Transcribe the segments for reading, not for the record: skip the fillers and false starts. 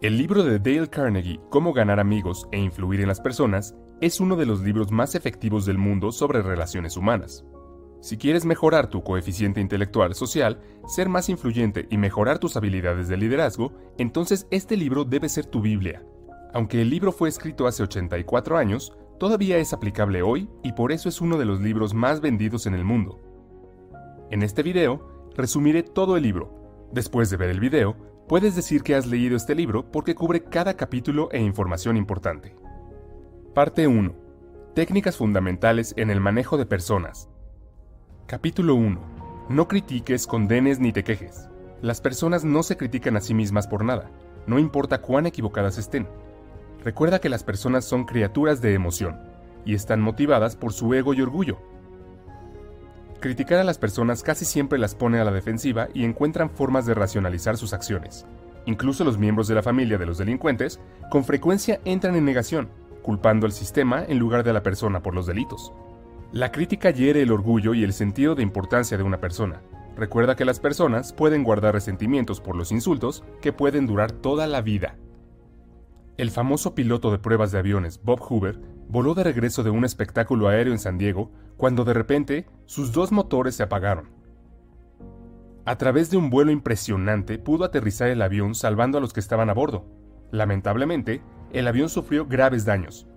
El libro de Dale Carnegie, Cómo ganar amigos e influir en las personas, es uno de los libros más efectivos del mundo sobre relaciones humanas. Si quieres mejorar tu coeficiente intelectual social, ser más influyente y mejorar tus habilidades de liderazgo, entonces este libro debe ser tu Biblia. Aunque el libro fue escrito hace 84 años, todavía es aplicable hoy y por eso es uno de los libros más vendidos en el mundo. En este video, resumiré todo el libro. Después de ver el video, puedes decir que has leído este libro porque cubre cada capítulo e información importante. Parte 1. Técnicas fundamentales en el manejo de personas. Capítulo 1. No critiques, condenes ni te quejes. Las personas no se critican a sí mismas por nada, no importa cuán equivocadas estén. Recuerda que las personas son criaturas de emoción, y están motivadas por su ego y orgullo. Criticar a las personas casi siempre las pone a la defensiva y encuentran formas de racionalizar sus acciones. Incluso los miembros de la familia de los delincuentes con frecuencia entran en negación, culpando al sistema en lugar de a la persona por los delitos. La crítica hiere el orgullo y el sentido de importancia de una persona. Recuerda que las personas pueden guardar resentimientos por los insultos que pueden durar toda la vida. El famoso piloto de pruebas de aviones Bob Hoover voló de regreso de un espectáculo aéreo en San Diego cuando de repente sus dos motores se apagaron. A través de un vuelo impresionante pudo aterrizar el avión salvando a los que estaban a bordo. Lamentablemente, el avión sufrió graves daños.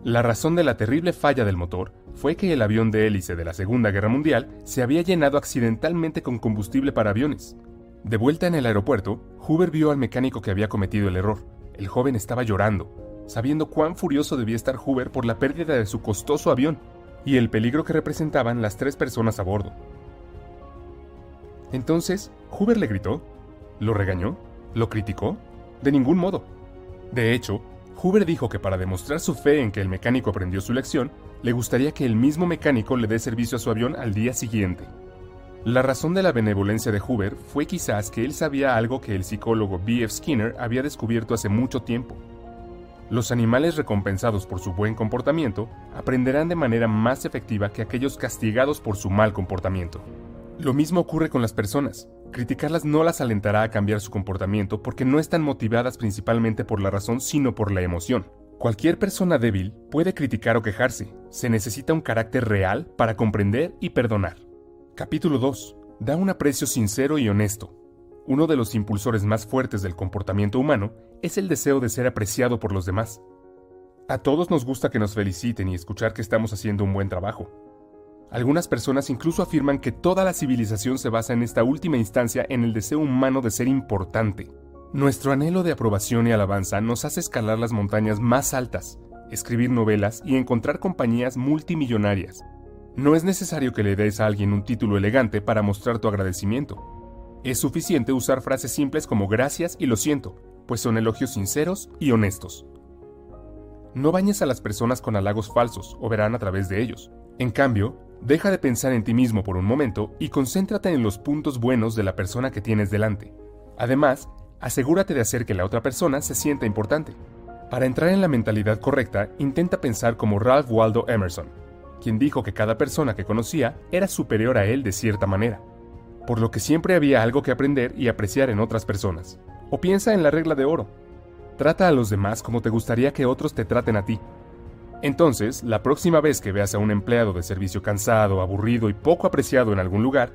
La razón de la terrible falla del motor fue que el avión de hélice de la Segunda Guerra Mundial se había llenado accidentalmente con combustible para aviones. De vuelta en el aeropuerto, Hoover vio al mecánico que había cometido el error. El joven estaba llorando, sabiendo cuán furioso debía estar Hoover por la pérdida de su costoso avión y el peligro que representaban las 3 personas a bordo. Entonces, Hoover le gritó, lo regañó, lo criticó, de ningún modo. De hecho, Hoover dijo que para demostrar su fe en que el mecánico aprendió su lección, le gustaría que el mismo mecánico le dé servicio a su avión al día siguiente. La razón de la benevolencia de Hoover fue quizás que él sabía algo que el psicólogo B.F. Skinner había descubierto hace mucho tiempo. Los animales recompensados por su buen comportamiento aprenderán de manera más efectiva que aquellos castigados por su mal comportamiento. Lo mismo ocurre con las personas. Criticarlas no las alentará a cambiar su comportamiento porque no están motivadas principalmente por la razón sino por la emoción. Cualquier persona débil puede criticar o quejarse. Se necesita un carácter real para comprender y perdonar. Capítulo 2. Da un aprecio sincero y honesto. Uno de los impulsores más fuertes del comportamiento humano es el deseo de ser apreciado por los demás. A todos nos gusta que nos feliciten y escuchar que estamos haciendo un buen trabajo. Algunas personas incluso afirman que toda la civilización se basa en esta última instancia en el deseo humano de ser importante. Nuestro anhelo de aprobación y alabanza nos hace escalar las montañas más altas, escribir novelas y encontrar compañías multimillonarias. No es necesario que le des a alguien un título elegante para mostrar tu agradecimiento. Es suficiente usar frases simples como gracias y lo siento, pues son elogios sinceros y honestos. No bañes a las personas con halagos falsos o verán a través de ellos. En cambio, deja de pensar en ti mismo por un momento y concéntrate en los puntos buenos de la persona que tienes delante. Además, asegúrate de hacer que la otra persona se sienta importante. Para entrar en la mentalidad correcta, intenta pensar como Ralph Waldo Emerson, quien dijo que cada persona que conocía era superior a él de cierta manera, por lo que siempre había algo que aprender y apreciar en otras personas. O piensa en la regla de oro. Trata a los demás como te gustaría que otros te traten a ti. Entonces, la próxima vez que veas a un empleado de servicio cansado, aburrido y poco apreciado en algún lugar,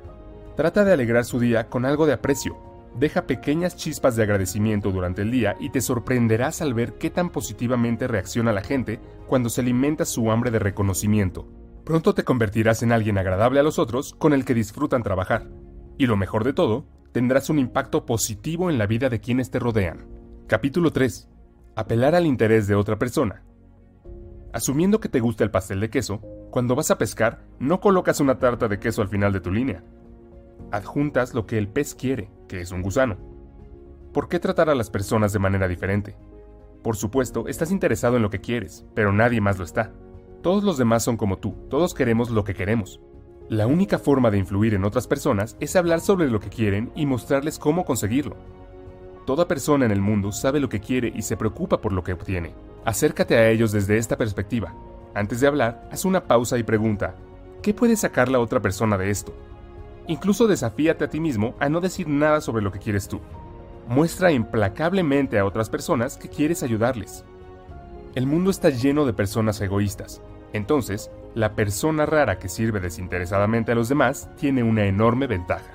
trata de alegrar su día con algo de aprecio. Deja pequeñas chispas de agradecimiento durante el día y te sorprenderás al ver qué tan positivamente reacciona la gente cuando se alimenta su hambre de reconocimiento. Pronto te convertirás en alguien agradable a los otros con el que disfrutan trabajar. Y lo mejor de todo, tendrás un impacto positivo en la vida de quienes te rodean. Capítulo 3. Apelar al interés de otra persona. Asumiendo que te gusta el pastel de queso, cuando vas a pescar, no colocas una tarta de queso al final de tu línea. Adjuntas lo que el pez quiere, que es un gusano. ¿Por qué tratar a las personas de manera diferente? Por supuesto, estás interesado en lo que quieres, pero nadie más lo está. Todos los demás son como tú, todos queremos lo que queremos. La única forma de influir en otras personas es hablar sobre lo que quieren y mostrarles cómo conseguirlo. Toda persona en el mundo sabe lo que quiere y se preocupa por lo que obtiene. Acércate a ellos desde esta perspectiva. Antes de hablar, haz una pausa y pregunta, ¿qué puede sacar la otra persona de esto? Incluso desafíate a ti mismo a no decir nada sobre lo que quieres tú. Muestra implacablemente a otras personas que quieres ayudarles. El mundo está lleno de personas egoístas. Entonces, la persona rara que sirve desinteresadamente a los demás tiene una enorme ventaja.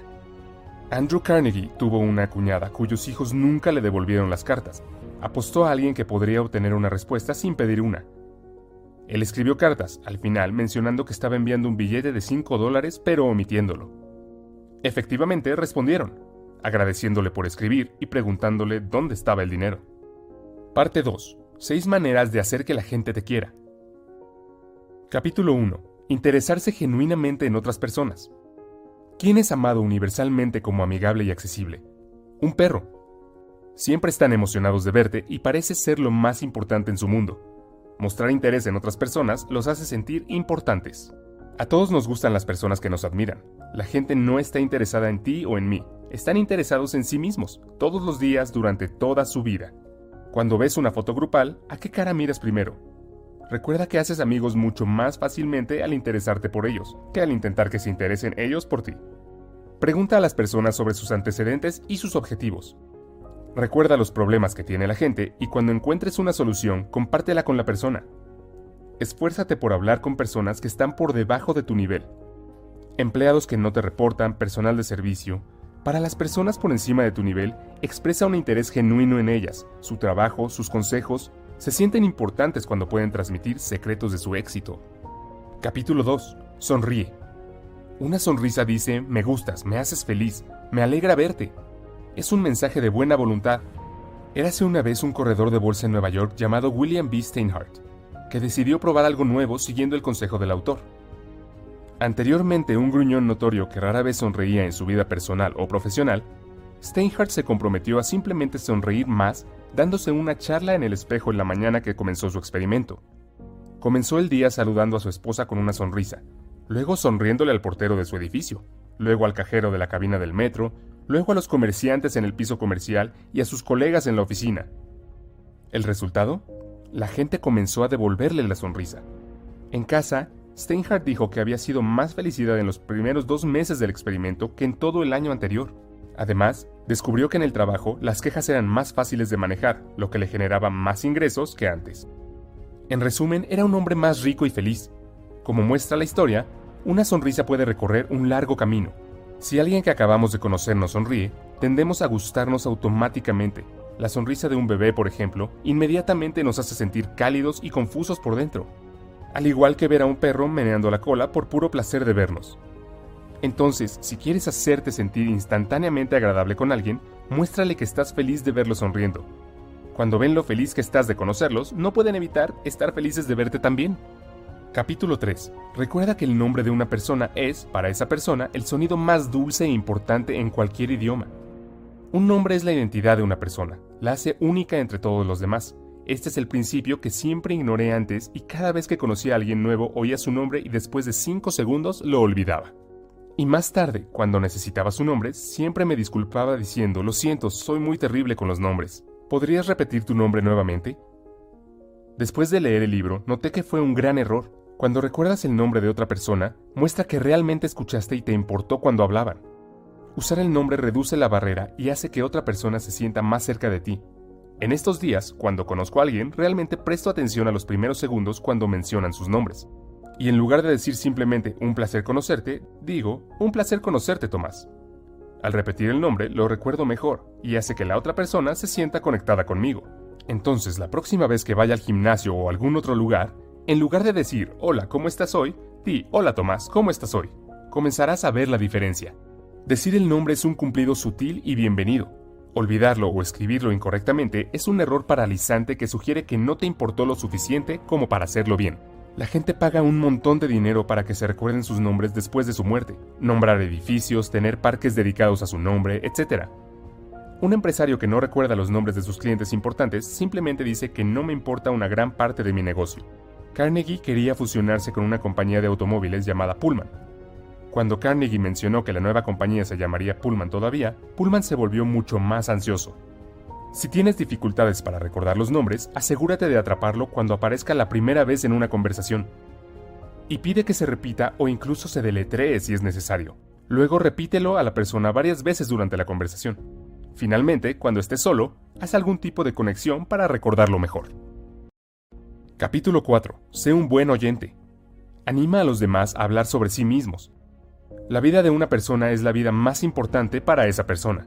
Andrew Carnegie tuvo una cuñada cuyos hijos nunca le devolvieron las cartas. Apostó a alguien que podría obtener una respuesta sin pedir una. Él escribió cartas, al final mencionando que estaba enviando un billete de $5, pero omitiéndolo. Efectivamente, respondieron, agradeciéndole por escribir y preguntándole dónde estaba el dinero. Parte 2. 6 maneras de hacer que la gente te quiera. Capítulo 1. Interesarse genuinamente en otras personas. ¿Quién es amado universalmente como amigable y accesible? Un perro. Siempre están emocionados de verte y parece ser lo más importante en su mundo. Mostrar interés en otras personas los hace sentir importantes. A todos nos gustan las personas que nos admiran. La gente no está interesada en ti o en mí. Están interesados en sí mismos, todos los días durante toda su vida. Cuando ves una foto grupal, ¿a qué cara miras primero? Recuerda que haces amigos mucho más fácilmente al interesarte por ellos, que al intentar que se interesen ellos por ti. Pregunta a las personas sobre sus antecedentes y sus objetivos. Recuerda los problemas que tiene la gente y cuando encuentres una solución, compártela con la persona. Esfuérzate por hablar con personas que están por debajo de tu nivel. Empleados que no te reportan, personal de servicio. Para las personas por encima de tu nivel, expresa un interés genuino en ellas, su trabajo, sus consejos. Se sienten importantes cuando pueden transmitir secretos de su éxito. Capítulo 2. Sonríe. Una sonrisa dice, me gustas, me haces feliz, me alegra verte. Es un mensaje de buena voluntad. Érase una vez un corredor de bolsa en Nueva York llamado William B. Steinhardt, que decidió probar algo nuevo siguiendo el consejo del autor. Anteriormente un gruñón notorio que rara vez sonreía en su vida personal o profesional, Steinhardt se comprometió a simplemente sonreír más dándose una charla en el espejo en la mañana que comenzó su experimento. Comenzó el día saludando a su esposa con una sonrisa, luego sonriéndole al portero de su edificio, luego al cajero de la cabina del metro, luego a los comerciantes en el piso comercial y a sus colegas en la oficina. ¿El resultado? La gente comenzó a devolverle la sonrisa. En casa, Steinhardt dijo que había sido más felicidad en los primeros 2 meses del experimento que en todo el año anterior. Además, descubrió que en el trabajo las quejas eran más fáciles de manejar, lo que le generaba más ingresos que antes. En resumen, era un hombre más rico y feliz. Como muestra la historia, una sonrisa puede recorrer un largo camino. Si alguien que acabamos de conocer nos sonríe, tendemos a gustarnos automáticamente. La sonrisa de un bebé, por ejemplo, inmediatamente nos hace sentir cálidos y confusos por dentro. Al igual que ver a un perro meneando la cola por puro placer de vernos. Entonces, si quieres hacerte sentir instantáneamente agradable con alguien, muéstrale que estás feliz de verlo sonriendo. Cuando ven lo feliz que estás de conocerlos, no pueden evitar estar felices de verte también. Capítulo 3. Recuerda que el nombre de una persona es, para esa persona, el sonido más dulce e importante en cualquier idioma. Un nombre es la identidad de una persona, la hace única entre todos los demás. Este es el principio que siempre ignoré antes y cada vez que conocía a alguien nuevo oía su nombre y después de 5 segundos lo olvidaba. Y más tarde, cuando necesitaba su nombre, siempre me disculpaba diciendo, lo siento, soy muy terrible con los nombres. ¿Podrías repetir tu nombre nuevamente? Después de leer el libro, noté que fue un gran error. Cuando recuerdas el nombre de otra persona, muestra que realmente escuchaste y te importó cuando hablaban. Usar el nombre reduce la barrera y hace que otra persona se sienta más cerca de ti. En estos días, cuando conozco a alguien, realmente presto atención a los primeros segundos cuando mencionan sus nombres. Y en lugar de decir simplemente un placer conocerte, digo un placer conocerte, Tomás. Al repetir el nombre, lo recuerdo mejor y hace que la otra persona se sienta conectada conmigo. Entonces, la próxima vez que vaya al gimnasio o a algún otro lugar, en lugar de decir hola, ¿cómo estás hoy?, di hola, Tomás, ¿cómo estás hoy? Comenzarás a ver la diferencia. Decir el nombre es un cumplido sutil y bienvenido. Olvidarlo o escribirlo incorrectamente es un error paralizante que sugiere que no te importó lo suficiente como para hacerlo bien. La gente paga un montón de dinero para que se recuerden sus nombres después de su muerte, nombrar edificios, tener parques dedicados a su nombre, etc. Un empresario que no recuerda los nombres de sus clientes importantes simplemente dice que no me importa una gran parte de mi negocio. Carnegie quería fusionarse con una compañía de automóviles llamada Pullman. Cuando Carnegie mencionó que la nueva compañía se llamaría Pullman todavía, Pullman se volvió mucho más ansioso. Si tienes dificultades para recordar los nombres, asegúrate de atraparlo cuando aparezca la primera vez en una conversación. Y pide que se repita o incluso se deletree si es necesario. Luego repítelo a la persona varias veces durante la conversación. Finalmente, cuando estés solo, haz algún tipo de conexión para recordarlo mejor. Capítulo 4. Sé un buen oyente. Anima a los demás a hablar sobre sí mismos. La vida de una persona es la vida más importante para esa persona.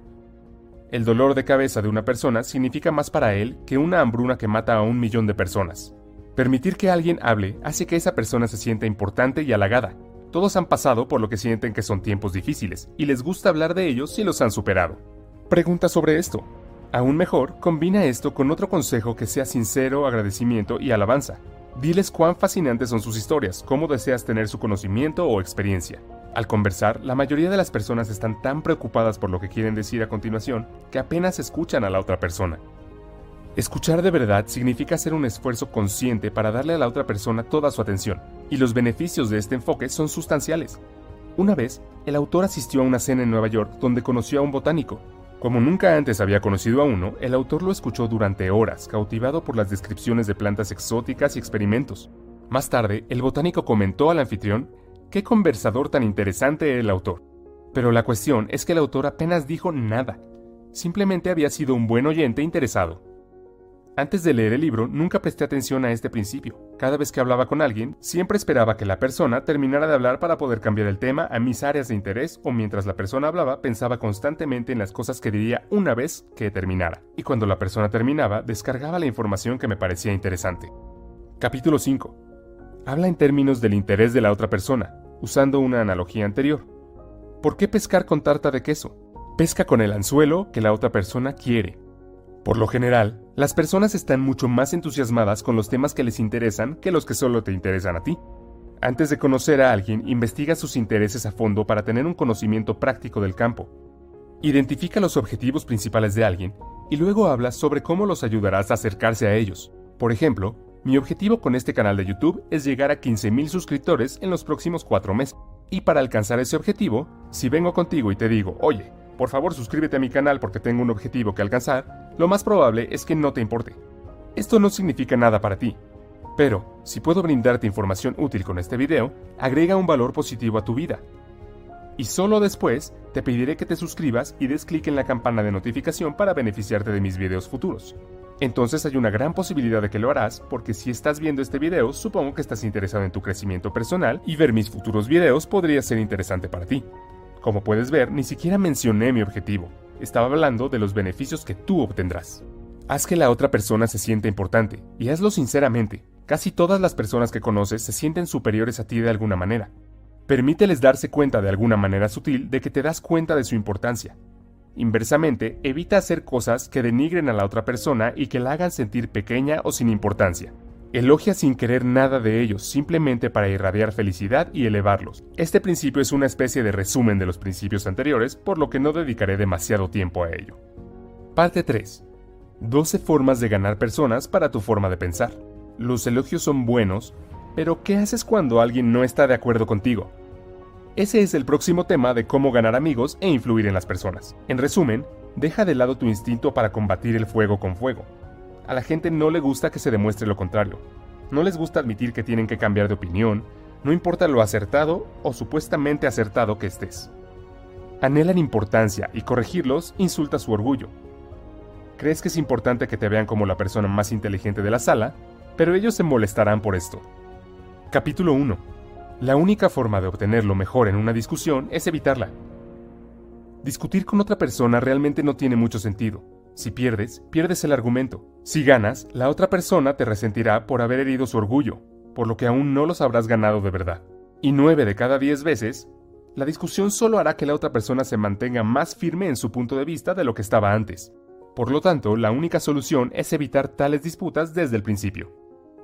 El dolor de cabeza de una persona significa más para él que una hambruna que mata a 1.000.000 de personas. Permitir que alguien hable hace que esa persona se sienta importante y halagada. Todos han pasado por lo que sienten que son tiempos difíciles, y les gusta hablar de ellos si los han superado. Pregunta sobre esto. Aún mejor, combina esto con otro consejo que sea sincero, agradecimiento y alabanza. Diles cuán fascinantes son sus historias, cómo deseas tener su conocimiento o experiencia. Al conversar, la mayoría de las personas están tan preocupadas por lo que quieren decir a continuación que apenas escuchan a la otra persona. Escuchar de verdad significa hacer un esfuerzo consciente para darle a la otra persona toda su atención, y los beneficios de este enfoque son sustanciales. Una vez, el autor asistió a una cena en Nueva York donde conoció a un botánico. Como nunca antes había conocido a uno, el autor lo escuchó durante horas, cautivado por las descripciones de plantas exóticas y experimentos. Más tarde, el botánico comentó al anfitrión: «¡Qué conversador tan interesante el autor!». Pero la cuestión es que el autor apenas dijo nada. Simplemente había sido un buen oyente interesado. Antes de leer el libro, nunca presté atención a este principio. Cada vez que hablaba con alguien, siempre esperaba que la persona terminara de hablar para poder cambiar el tema a mis áreas de interés, o mientras la persona hablaba, pensaba constantemente en las cosas que diría una vez que terminara. Y cuando la persona terminaba, descargaba la información que me parecía interesante. Capítulo 5. Habla en términos del interés de la otra persona, usando una analogía anterior. ¿Por qué pescar con tarta de queso? Pesca con el anzuelo que la otra persona quiere. Por lo general, las personas están mucho más entusiasmadas con los temas que les interesan que los que solo te interesan a ti. Antes de conocer a alguien, investiga sus intereses a fondo para tener un conocimiento práctico del campo. Identifica los objetivos principales de alguien y luego habla sobre cómo los ayudarás a acercarse a ellos. Por ejemplo, mi objetivo con este canal de YouTube es llegar a 15.000 suscriptores en los próximos 4 meses. Y para alcanzar ese objetivo, si vengo contigo y te digo: «Oye, por favor suscríbete a mi canal porque tengo un objetivo que alcanzar», lo más probable es que no te importe. Esto no significa nada para ti. Pero, si puedo brindarte información útil con este video, agrega un valor positivo a tu vida. Y solo después, te pediré que te suscribas y des clic en la campana de notificación para beneficiarte de mis videos futuros. Entonces hay una gran posibilidad de que lo harás, porque si estás viendo este video, supongo que estás interesado en tu crecimiento personal y ver mis futuros videos podría ser interesante para ti. Como puedes ver, ni siquiera mencioné mi objetivo. Estaba hablando de los beneficios que tú obtendrás. Haz que la otra persona se sienta importante, y hazlo sinceramente. Casi todas las personas que conoces se sienten superiores a ti de alguna manera. Permíteles darse cuenta de alguna manera sutil de que te das cuenta de su importancia. Inversamente, evita hacer cosas que denigren a la otra persona y que la hagan sentir pequeña o sin importancia. Elogia sin querer nada de ellos, simplemente para irradiar felicidad y elevarlos. Este principio es una especie de resumen de los principios anteriores, por lo que no dedicaré demasiado tiempo a ello. Parte 3. 12 formas de ganar personas para tu forma de pensar. Los elogios son buenos, pero ¿qué haces cuando alguien no está de acuerdo contigo? Ese es el próximo tema de cómo ganar amigos e influir en las personas. En resumen, deja de lado tu instinto para combatir el fuego con fuego. A la gente no le gusta que se demuestre lo contrario. No les gusta admitir que tienen que cambiar de opinión, no importa lo acertado o supuestamente acertado que estés. Anhelan importancia y corregirlos insulta su orgullo. Crees que es importante que te vean como la persona más inteligente de la sala, pero ellos se molestarán por esto. Capítulo 1. La única forma de obtener lo mejor en una discusión es evitarla. Discutir con otra persona realmente no tiene mucho sentido. Si pierdes, pierdes el argumento. Si ganas, la otra persona te resentirá por haber herido su orgullo, por lo que aún no los habrás ganado de verdad. Y 9 de cada 10 veces, la discusión solo hará que la otra persona se mantenga más firme en su punto de vista de lo que estaba antes. Por lo tanto, la única solución es evitar tales disputas desde el principio.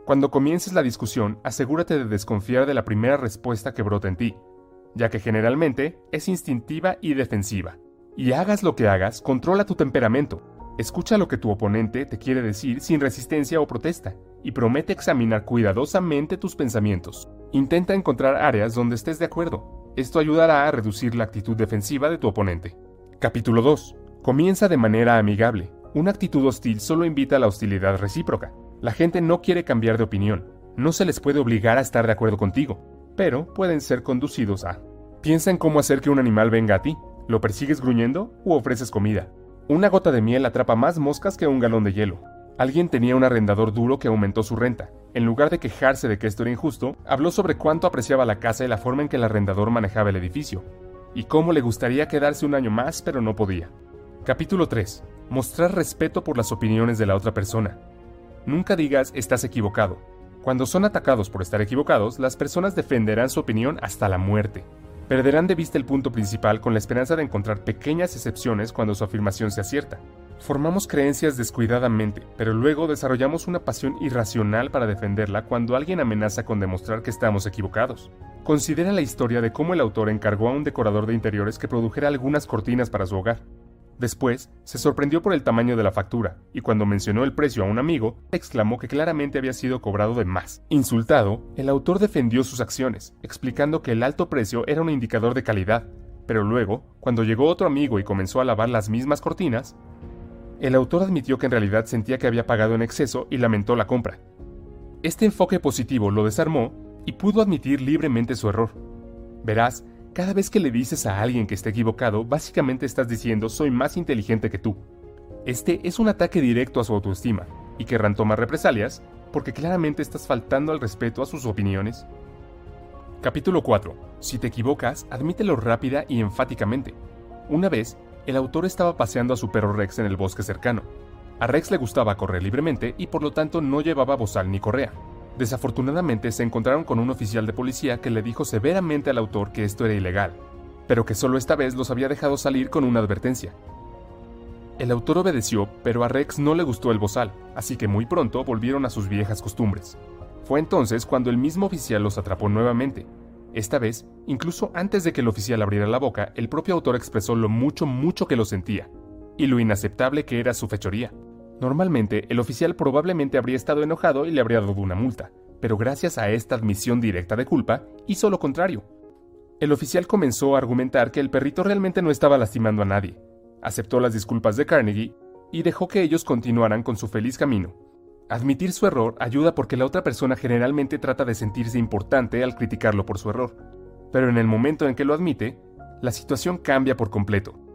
Cuando comiences la discusión, asegúrate de desconfiar de la primera respuesta que brota en ti, ya que generalmente es instintiva y defensiva. Y hagas lo que hagas, controla tu temperamento. Escucha lo que tu oponente te quiere decir sin resistencia o protesta, y promete examinar cuidadosamente tus pensamientos. Intenta encontrar áreas donde estés de acuerdo. Esto ayudará a reducir la actitud defensiva de tu oponente. Capítulo 2. Comienza de manera amigable. Una actitud hostil solo invita a la hostilidad recíproca. La gente no quiere cambiar de opinión. No se les puede obligar a estar de acuerdo contigo, pero pueden ser conducidos a... Piensa en cómo hacer que un animal venga a ti. ¿Lo persigues gruñendo u ofreces comida? Una gota de miel atrapa más moscas que un galón de hielo. Alguien tenía un arrendador duro que aumentó su renta. En lugar de quejarse de que esto era injusto, habló sobre cuánto apreciaba la casa y la forma en que el arrendador manejaba el edificio, y cómo le gustaría quedarse un año más pero no podía. Capítulo 3. Mostrar respeto por las opiniones de la otra persona. Nunca digas estás equivocado. Cuando son atacados por estar equivocados, las personas defenderán su opinión hasta la muerte. Perderán de vista el punto principal con la esperanza de encontrar pequeñas excepciones cuando su afirmación sea cierta. Formamos creencias descuidadamente, pero luego desarrollamos una pasión irracional para defenderla cuando alguien amenaza con demostrar que estamos equivocados. Considera la historia de cómo el autor encargó a un decorador de interiores que produjera algunas cortinas para su hogar. Después, se sorprendió por el tamaño de la factura, y cuando mencionó el precio a un amigo, exclamó que claramente había sido cobrado de más. Insultado, el autor defendió sus acciones, explicando que el alto precio era un indicador de calidad, pero luego, cuando llegó otro amigo y comenzó a lavar las mismas cortinas, el autor admitió que en realidad sentía que había pagado en exceso y lamentó la compra. Este enfoque positivo lo desarmó y pudo admitir libremente su error. Verás, cada vez que le dices a alguien que está equivocado, básicamente estás diciendo soy más inteligente que tú. Este es un ataque directo a su autoestima, y querrán tomar represalias porque claramente estás faltando al respeto a sus opiniones. Capítulo 4. Si te equivocas, admítelo rápida y enfáticamente. Una vez, el autor estaba paseando a su perro Rex en el bosque cercano. A Rex le gustaba correr libremente y por lo tanto no llevaba bozal ni correa. Desafortunadamente se encontraron con un oficial de policía que le dijo severamente al autor que esto era ilegal, pero que solo esta vez los había dejado salir con una advertencia. El autor obedeció, pero a Rex no le gustó el bozal, así que muy pronto volvieron a sus viejas costumbres. Fue entonces cuando el mismo oficial los atrapó nuevamente. Esta vez, incluso antes de que el oficial abriera la boca, el propio autor expresó lo mucho que lo sentía, y lo inaceptable que era su fechoría. Normalmente, el oficial probablemente habría estado enojado y le habría dado una multa, pero gracias a esta admisión directa de culpa, hizo lo contrario. El oficial comenzó a argumentar que el perrito realmente no estaba lastimando a nadie, aceptó las disculpas de Carnegie y dejó que ellos continuaran con su feliz camino. Admitir su error ayuda porque la otra persona generalmente trata de sentirse importante al criticarlo por su error, pero en el momento en que lo admite, la situación cambia por completo.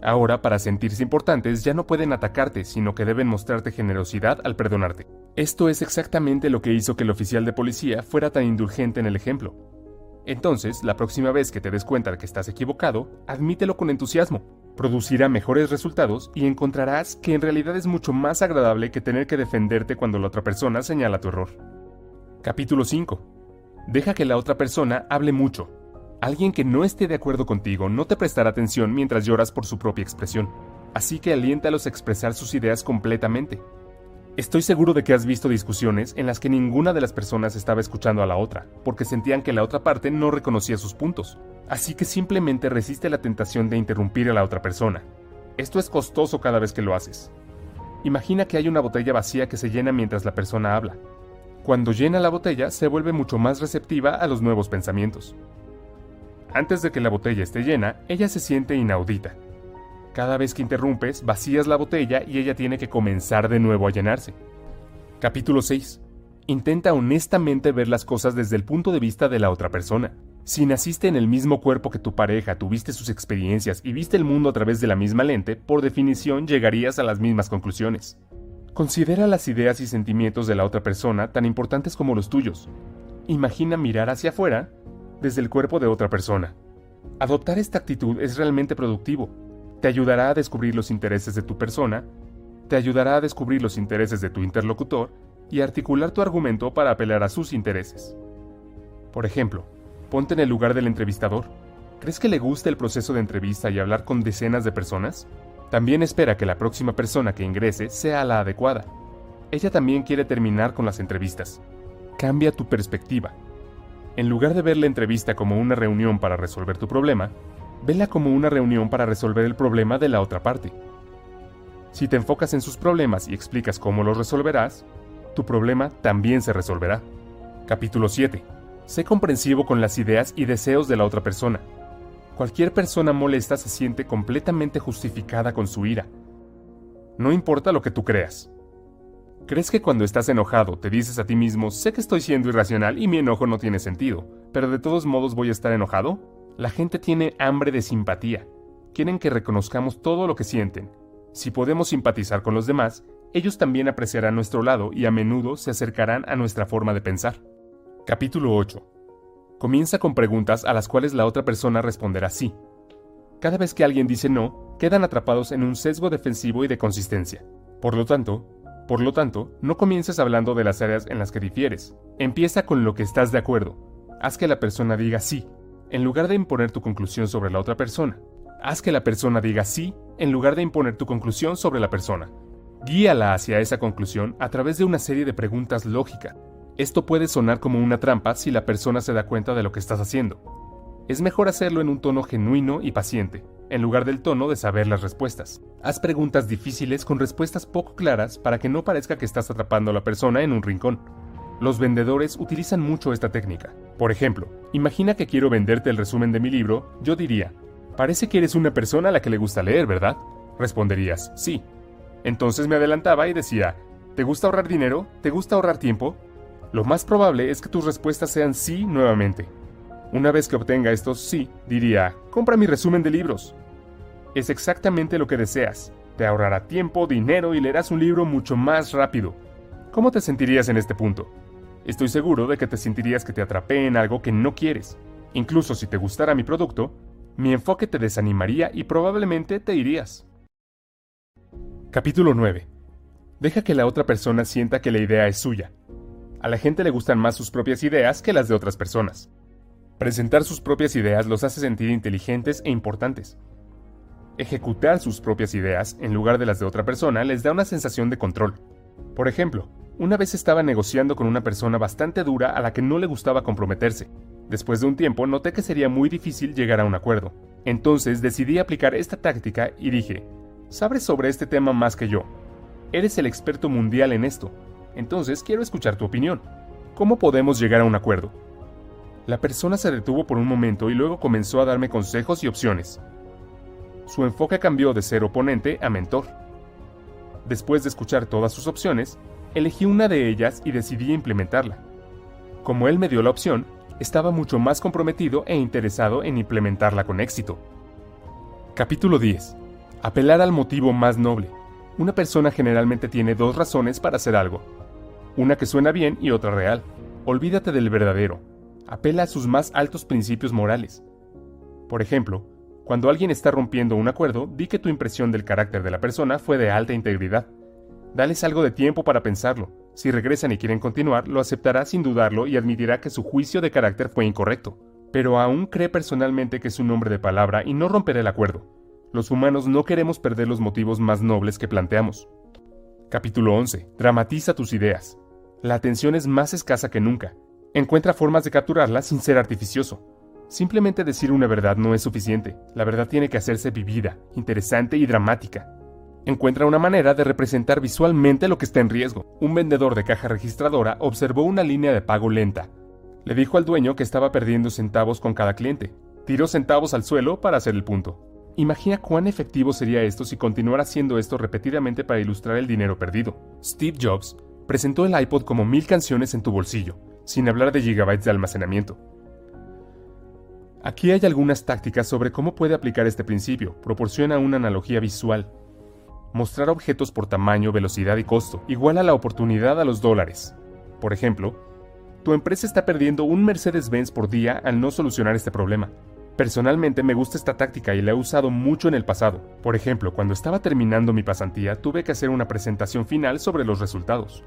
Ahora, para sentirse importantes, ya no pueden atacarte, sino que deben mostrarte generosidad al perdonarte. Esto es exactamente lo que hizo que el oficial de policía fuera tan indulgente en el ejemplo. Entonces, la próxima vez que te des cuenta de que estás equivocado, admítelo con entusiasmo. Producirá mejores resultados y encontrarás que en realidad es mucho más agradable que tener que defenderte cuando la otra persona señala tu error. Capítulo 5. Deja que la otra persona hable mucho. Alguien que no esté de acuerdo contigo no te prestará atención mientras lloras por su propia expresión, así que aliéntalos a expresar sus ideas completamente. Estoy seguro de que has visto discusiones en las que ninguna de las personas estaba escuchando a la otra, porque sentían que la otra parte no reconocía sus puntos, así que simplemente resiste la tentación de interrumpir a la otra persona. Esto es costoso cada vez que lo haces. Imagina que hay una botella vacía que se llena mientras la persona habla. Cuando llena la botella, se vuelve mucho más receptiva a los nuevos pensamientos. Antes de que la botella esté llena, ella se siente inaudita. Cada vez que interrumpes, vacías la botella y ella tiene que comenzar de nuevo a llenarse. Capítulo 6. Intenta honestamente ver las cosas desde el punto de vista de la otra persona. Si naciste en el mismo cuerpo que tu pareja, tuviste sus experiencias y viste el mundo a través de la misma lente, por definición llegarías a las mismas conclusiones. Considera las ideas y sentimientos de la otra persona tan importantes como los tuyos. Imagina mirar hacia afuera desde el cuerpo de otra persona. Adoptar esta actitud es realmente productivo. Te ayudará a descubrir los intereses de tu persona, te ayudará a descubrir los intereses de tu interlocutor y a articular tu argumento para apelar a sus intereses. Por ejemplo, ponte en el lugar del entrevistador. ¿Crees que le gusta el proceso de entrevista y hablar con decenas de personas? También espera que la próxima persona que ingrese sea la adecuada. Ella también quiere terminar con las entrevistas. Cambia tu perspectiva. En lugar de ver la entrevista como una reunión para resolver tu problema, vela como una reunión para resolver el problema de la otra parte. Si te enfocas en sus problemas y explicas cómo los resolverás, tu problema también se resolverá. Capítulo 7. Sé comprensivo con las ideas y deseos de la otra persona. Cualquier persona molesta se siente completamente justificada con su ira. No importa lo que tú creas. ¿Crees que cuando estás enojado te dices a ti mismo, sé que estoy siendo irracional y mi enojo no tiene sentido, pero de todos modos voy a estar enojado? La gente tiene hambre de simpatía. Quieren que reconozcamos todo lo que sienten. Si podemos simpatizar con los demás, ellos también apreciarán nuestro lado y a menudo se acercarán a nuestra forma de pensar. Capítulo 8. Comienza con preguntas a las cuales la otra persona responderá sí. Cada vez que alguien dice no, quedan atrapados en un sesgo defensivo y de consistencia. Por lo tanto, no comiences hablando de las áreas en las que difieres. Empieza con lo que estás de acuerdo. Haz que la persona diga sí, en lugar de imponer tu conclusión sobre la otra persona. Haz que la persona diga sí, en lugar de imponer tu conclusión sobre la persona. Guíala hacia esa conclusión a través de una serie de preguntas lógicas. Esto puede sonar como una trampa si la persona se da cuenta de lo que estás haciendo. Es mejor hacerlo en un tono genuino y paciente, en lugar del tono de saber las respuestas. Haz preguntas difíciles con respuestas poco claras para que no parezca que estás atrapando a la persona en un rincón. Los vendedores utilizan mucho esta técnica. Por ejemplo, imagina que quiero venderte el resumen de mi libro, yo diría, «Parece que eres una persona a la que le gusta leer, ¿verdad?». Responderías, «Sí». Entonces me adelantaba y decía, «¿Te gusta ahorrar dinero? ¿Te gusta ahorrar tiempo?». Lo más probable es que tus respuestas sean sí nuevamente. Una vez que obtenga estos sí, diría, «Compra mi resumen de libros». Es exactamente lo que deseas. Te ahorrará tiempo, dinero y leerás un libro mucho más rápido. ¿Cómo te sentirías en este punto? Estoy seguro de que te sentirías que te atrapé en algo que no quieres. Incluso si te gustara mi producto, mi enfoque te desanimaría y probablemente te irías. Capítulo 9. Deja que la otra persona sienta que la idea es suya. A la gente le gustan más sus propias ideas que las de otras personas. Presentar sus propias ideas los hace sentir inteligentes e importantes. Ejecutar sus propias ideas en lugar de las de otra persona les da una sensación de control. Por ejemplo, una vez estaba negociando con una persona bastante dura a la que no le gustaba comprometerse. Después de un tiempo noté que sería muy difícil llegar a un acuerdo. Entonces decidí aplicar esta táctica y dije, «Sabes sobre este tema más que yo. Eres el experto mundial en esto. Entonces quiero escuchar tu opinión. ¿Cómo podemos llegar a un acuerdo?». La persona se detuvo por un momento y luego comenzó a darme consejos y opciones. Su enfoque cambió de ser oponente a mentor. Después de escuchar todas sus opciones, elegí una de ellas y decidí implementarla. Como él me dio la opción, estaba mucho más comprometido e interesado en implementarla con éxito. Capítulo 10. Apelar al motivo más noble. Una persona generalmente tiene dos razones para hacer algo. Una que suena bien y otra real. Olvídate del verdadero. Apela a sus más altos principios morales. Por ejemplo, cuando alguien está rompiendo un acuerdo, di que tu impresión del carácter de la persona fue de alta integridad. Dales algo de tiempo para pensarlo. Si regresan y quieren continuar, lo aceptará sin dudarlo y admitirá que su juicio de carácter fue incorrecto. Pero aún cree personalmente que es un hombre de palabra y no romperá el acuerdo. Los humanos no queremos perder los motivos más nobles que planteamos. Capítulo 11. Dramatiza tus ideas. La atención es más escasa que nunca. Encuentra formas de capturarla sin ser artificioso. Simplemente decir una verdad no es suficiente. La verdad tiene que hacerse vivida, interesante y dramática. Encuentra una manera de representar visualmente lo que está en riesgo. Un vendedor de caja registradora observó una línea de pago lenta. Le dijo al dueño que estaba perdiendo centavos con cada cliente. Tiró centavos al suelo para hacer el punto. Imagina cuán efectivo sería esto si continuara haciendo esto repetidamente para ilustrar el dinero perdido. Steve Jobs presentó el iPod como 1000 canciones en tu bolsillo, sin hablar de gigabytes de almacenamiento. Aquí hay algunas tácticas sobre cómo puede aplicar este principio. Proporciona una analogía visual. Mostrar objetos por tamaño, velocidad y costo iguala la oportunidad a los dólares. Por ejemplo, tu empresa está perdiendo un Mercedes-Benz por día al no solucionar este problema. Personalmente me gusta esta táctica y la he usado mucho en el pasado. Por ejemplo, cuando estaba terminando mi pasantía, tuve que hacer una presentación final sobre los resultados.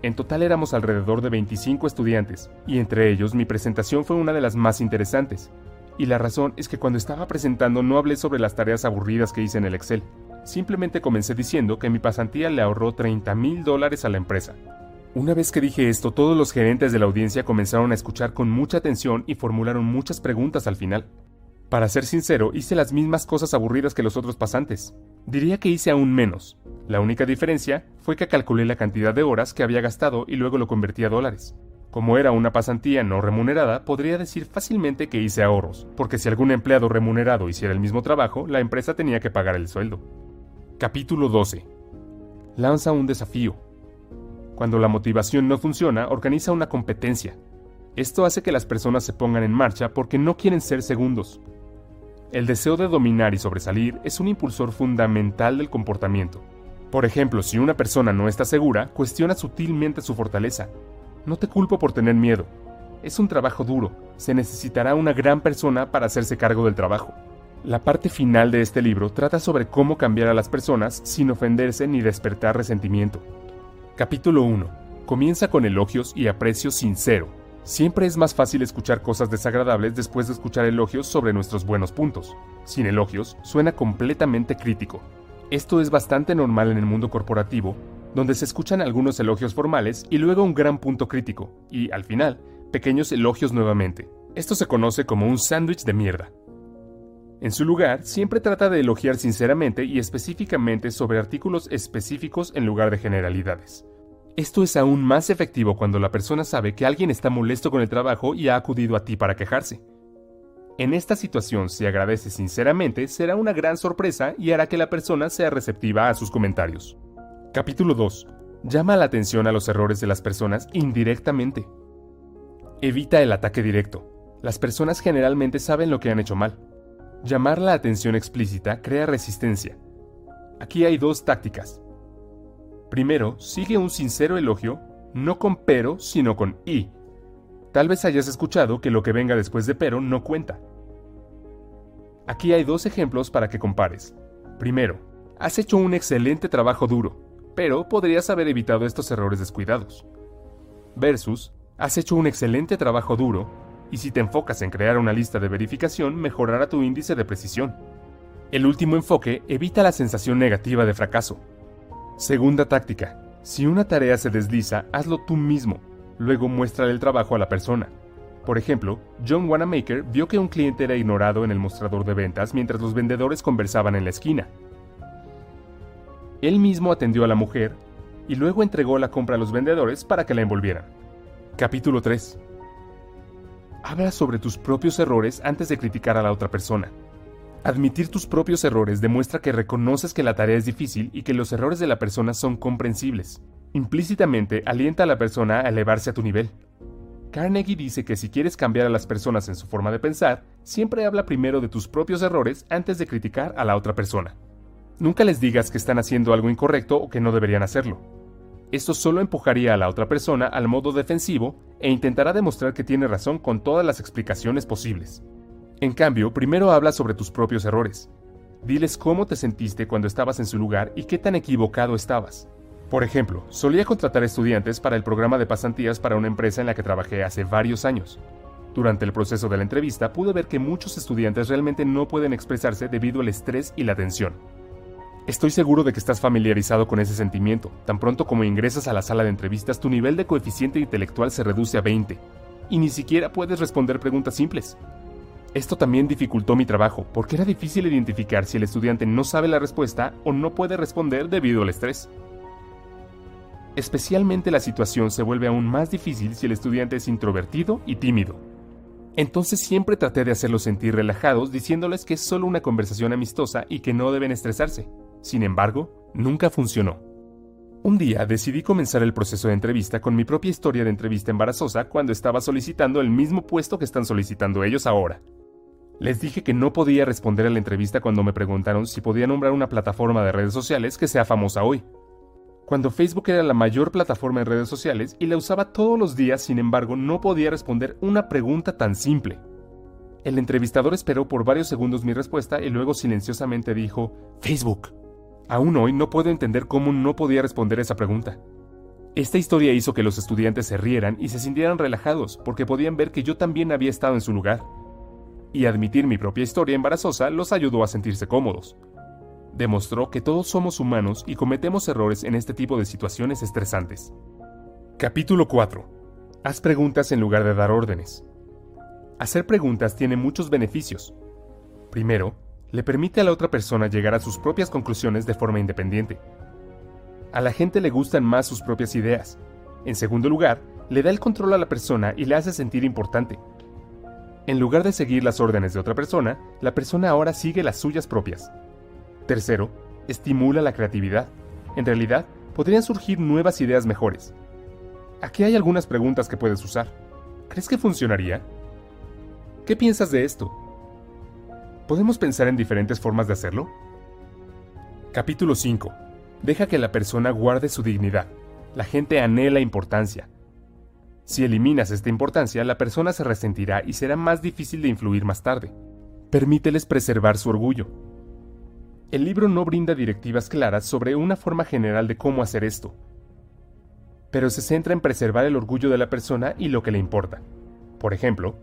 En total éramos alrededor de 25 estudiantes, y entre ellos mi presentación fue una de las más interesantes. Y la razón es que cuando estaba presentando no hablé sobre las tareas aburridas que hice en el Excel. Simplemente comencé diciendo que mi pasantía le ahorró $30,000 a la empresa. Una vez que dije esto, todos los gerentes de la audiencia comenzaron a escuchar con mucha atención y formularon muchas preguntas al final. Para ser sincero, hice las mismas cosas aburridas que los otros pasantes. Diría que hice aún menos. La única diferencia fue que calculé la cantidad de horas que había gastado y luego lo convertí a dólares. Como era una pasantía no remunerada, podría decir fácilmente que hice ahorros, porque si algún empleado remunerado hiciera el mismo trabajo, la empresa tenía que pagar el sueldo. Capítulo 12. Lanza un desafío. Cuando la motivación no funciona, organiza una competencia. Esto hace que las personas se pongan en marcha porque no quieren ser segundos. El deseo de dominar y sobresalir es un impulsor fundamental del comportamiento. Por ejemplo, si una persona no está segura, cuestiona sutilmente su fortaleza. No te culpo por tener miedo. Es un trabajo duro. Se necesitará una gran persona para hacerse cargo del trabajo. La parte final de este libro trata sobre cómo cambiar a las personas sin ofenderse ni despertar resentimiento. Capítulo 1. Comienza con elogios y aprecio sincero. Siempre es más fácil escuchar cosas desagradables después de escuchar elogios sobre nuestros buenos puntos. Sin elogios, suena completamente crítico. Esto es bastante normal en el mundo corporativo, donde se escuchan algunos elogios formales y luego un gran punto crítico, y, al final, pequeños elogios nuevamente. Esto se conoce como un sándwich de mierda. En su lugar, siempre trata de elogiar sinceramente y específicamente sobre artículos específicos en lugar de generalidades. Esto es aún más efectivo cuando la persona sabe que alguien está molesto con el trabajo y ha acudido a ti para quejarse. En esta situación, si agradeces sinceramente, será una gran sorpresa y hará que la persona sea receptiva a sus comentarios. Capítulo 2. Llama la atención a los errores de las personas indirectamente. Evita el ataque directo. Las personas generalmente saben lo que han hecho mal. Llamar la atención explícita crea resistencia. Aquí hay dos tácticas. Primero, sigue un sincero elogio, no con pero, sino con y. Tal vez hayas escuchado que lo que venga después de pero no cuenta. Aquí hay dos ejemplos para que compares. Primero, has hecho un excelente trabajo duro, pero podrías haber evitado estos errores descuidados. Versus, has hecho un excelente trabajo duro, y si te enfocas en crear una lista de verificación, mejorará tu índice de precisión. El último enfoque evita la sensación negativa de fracaso. Segunda táctica. Si una tarea se desliza, hazlo tú mismo. Luego muéstrale el trabajo a la persona. Por ejemplo, John Wanamaker vio que un cliente era ignorado en el mostrador de ventas mientras los vendedores conversaban en la esquina. Él mismo atendió a la mujer y luego entregó la compra a los vendedores para que la envolvieran. Capítulo 3. Habla sobre tus propios errores antes de criticar a la otra persona. Admitir tus propios errores demuestra que reconoces que la tarea es difícil y que los errores de la persona son comprensibles. Implícitamente alienta a la persona a elevarse a tu nivel. Carnegie dice que si quieres cambiar a las personas en su forma de pensar, siempre habla primero de tus propios errores antes de criticar a la otra persona. Nunca les digas que están haciendo algo incorrecto o que no deberían hacerlo. Esto solo empujaría a la otra persona al modo defensivo e intentará demostrar que tiene razón con todas las explicaciones posibles. En cambio, primero habla sobre tus propios errores. Diles cómo te sentiste cuando estabas en su lugar y qué tan equivocado estabas. Por ejemplo, solía contratar estudiantes para el programa de pasantías para una empresa en la que trabajé hace varios años. Durante el proceso de la entrevista pude ver que muchos estudiantes realmente no pueden expresarse debido al estrés y la tensión. Estoy seguro de que estás familiarizado con ese sentimiento. Tan pronto como ingresas a la sala de entrevistas, tu nivel de coeficiente intelectual se reduce a 20, y ni siquiera puedes responder preguntas simples. Esto también dificultó mi trabajo, porque era difícil identificar si el estudiante no sabe la respuesta o no puede responder debido al estrés. Especialmente la situación se vuelve aún más difícil si el estudiante es introvertido y tímido. Entonces siempre traté de hacerlos sentir relajados diciéndoles que es solo una conversación amistosa y que no deben estresarse. Sin embargo, nunca funcionó. Un día decidí comenzar el proceso de entrevista con mi propia historia de entrevista embarazosa cuando estaba solicitando el mismo puesto que están solicitando ellos ahora. Les dije que no podía responder a la entrevista cuando me preguntaron si podía nombrar una plataforma de redes sociales que sea famosa hoy. Cuando Facebook era la mayor plataforma en redes sociales y la usaba todos los días, sin embargo, no podía responder una pregunta tan simple. El entrevistador esperó por varios segundos mi respuesta y luego silenciosamente dijo, Facebook. Aún hoy no puedo entender cómo no podía responder esa pregunta. Esta historia hizo que los estudiantes se rieran y se sintieran relajados porque podían ver que yo también había estado en su lugar. Y admitir mi propia historia embarazosa los ayudó a sentirse cómodos. Demostró que todos somos humanos y cometemos errores en este tipo de situaciones estresantes. Capítulo 4. Haz preguntas en lugar de dar órdenes. Hacer preguntas tiene muchos beneficios. Primero, le permite a la otra persona llegar a sus propias conclusiones de forma independiente. A la gente le gustan más sus propias ideas. En segundo lugar, le da el control a la persona y le hace sentir importante. En lugar de seguir las órdenes de otra persona, la persona ahora sigue las suyas propias. Tercero, estimula la creatividad. En realidad, podrían surgir nuevas ideas mejores. Aquí hay algunas preguntas que puedes usar. ¿Crees que funcionaría? ¿Qué piensas de esto? ¿Podemos pensar en diferentes formas de hacerlo? Capítulo 5. Deja que la persona guarde su dignidad. La gente anhela importancia. Si eliminas esta importancia, la persona se resentirá y será más difícil de influir más tarde. Permíteles preservar su orgullo. El libro no brinda directivas claras sobre una forma general de cómo hacer esto, pero se centra en preservar el orgullo de la persona y lo que le importa. Por ejemplo,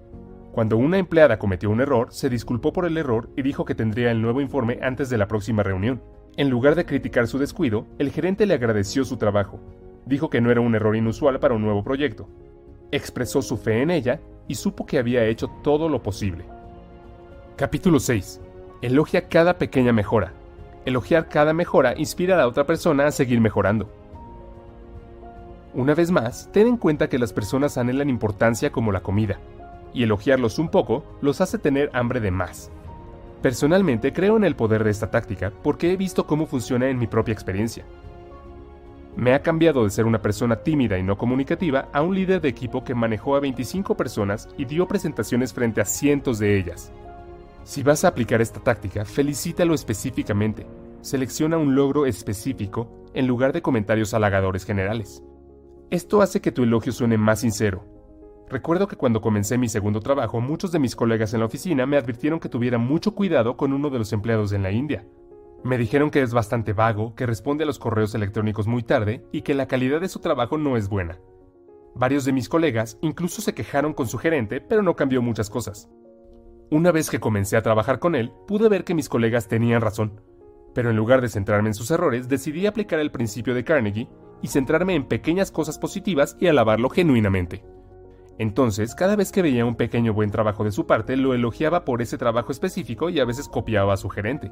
cuando una empleada cometió un error, se disculpó por el error y dijo que tendría el nuevo informe antes de la próxima reunión. En lugar de criticar su descuido, el gerente le agradeció su trabajo. Dijo que no era un error inusual para un nuevo proyecto. Expresó su fe en ella y supo que había hecho todo lo posible. Capítulo 6. Elogia cada pequeña mejora. Elogiar cada mejora inspira a la otra persona a seguir mejorando. Una vez más, ten en cuenta que las personas anhelan importancia como la comida, y elogiarlos un poco los hace tener hambre de más. Personalmente creo en el poder de esta táctica porque he visto cómo funciona en mi propia experiencia. Me ha cambiado de ser una persona tímida y no comunicativa a un líder de equipo que manejó a 25 personas y dio presentaciones frente a cientos de ellas. Si vas a aplicar esta táctica, felicítalo específicamente. Selecciona un logro específico en lugar de comentarios halagadores generales. Esto hace que tu elogio suene más sincero. Recuerdo que cuando comencé mi segundo trabajo, muchos de mis colegas en la oficina me advirtieron que tuviera mucho cuidado con uno de los empleados en la India. Me dijeron que es bastante vago, que responde a los correos electrónicos muy tarde y que la calidad de su trabajo no es buena. Varios de mis colegas incluso se quejaron con su gerente, pero no cambió muchas cosas. Una vez que comencé a trabajar con él, pude ver que mis colegas tenían razón, pero en lugar de centrarme en sus errores, decidí aplicar el principio de Carnegie y centrarme en pequeñas cosas positivas y alabarlo genuinamente. Entonces, cada vez que veía un pequeño buen trabajo de su parte, lo elogiaba por ese trabajo específico y a veces copiaba a su gerente.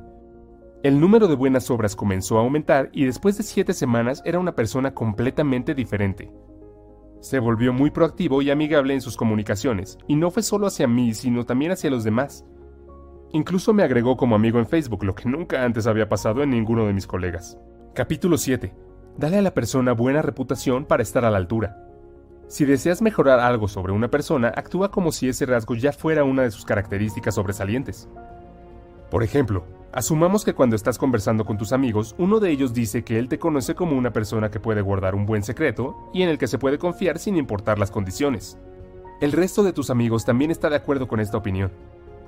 El número de buenas obras comenzó a aumentar y después de 7 semanas era una persona completamente diferente. Se volvió muy proactivo y amigable en sus comunicaciones, y no fue solo hacia mí, sino también hacia los demás. Incluso me agregó como amigo en Facebook, lo que nunca antes había pasado en ninguno de mis colegas. Capítulo 7. Dale a la persona buena reputación para estar a la altura. Si deseas mejorar algo sobre una persona, actúa como si ese rasgo ya fuera una de sus características sobresalientes. Por ejemplo, asumamos que cuando estás conversando con tus amigos, uno de ellos dice que él te conoce como una persona que puede guardar un buen secreto y en el que se puede confiar sin importar las condiciones. El resto de tus amigos también está de acuerdo con esta opinión.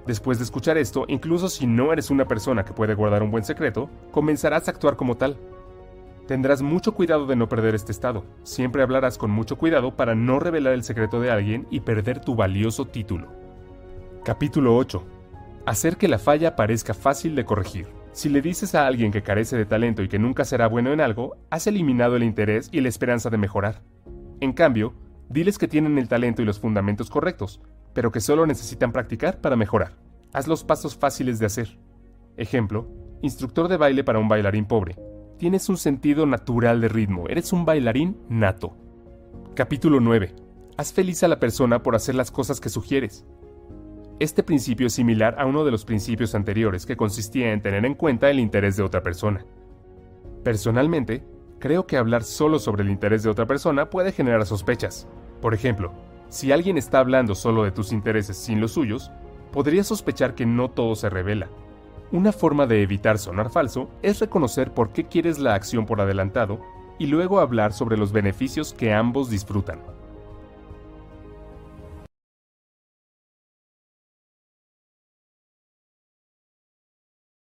Después de escuchar esto, incluso si no eres una persona que puede guardar un buen secreto, comenzarás a actuar como tal. Tendrás mucho cuidado de no perder este estado. Siempre hablarás con mucho cuidado para no revelar el secreto de alguien y perder tu valioso título. Capítulo 8. Hacer que la falla parezca fácil de corregir. Si le dices a alguien que carece de talento y que nunca será bueno en algo, has eliminado el interés y la esperanza de mejorar. En cambio, diles que tienen el talento y los fundamentos correctos, pero que solo necesitan practicar para mejorar. Haz los pasos fáciles de hacer. Ejemplo, instructor de baile para un bailarín pobre. Tienes un sentido natural de ritmo, eres un bailarín nato. Capítulo 9. Haz feliz a la persona por hacer las cosas que sugieres. Este principio es similar a uno de los principios anteriores, que consistía en tener en cuenta el interés de otra persona. Personalmente, creo que hablar solo sobre el interés de otra persona puede generar sospechas. Por ejemplo, si alguien está hablando solo de tus intereses sin los suyos, podrías sospechar que no todo se revela. Una forma de evitar sonar falso es reconocer por qué quieres la acción por adelantado y luego hablar sobre los beneficios que ambos disfrutan.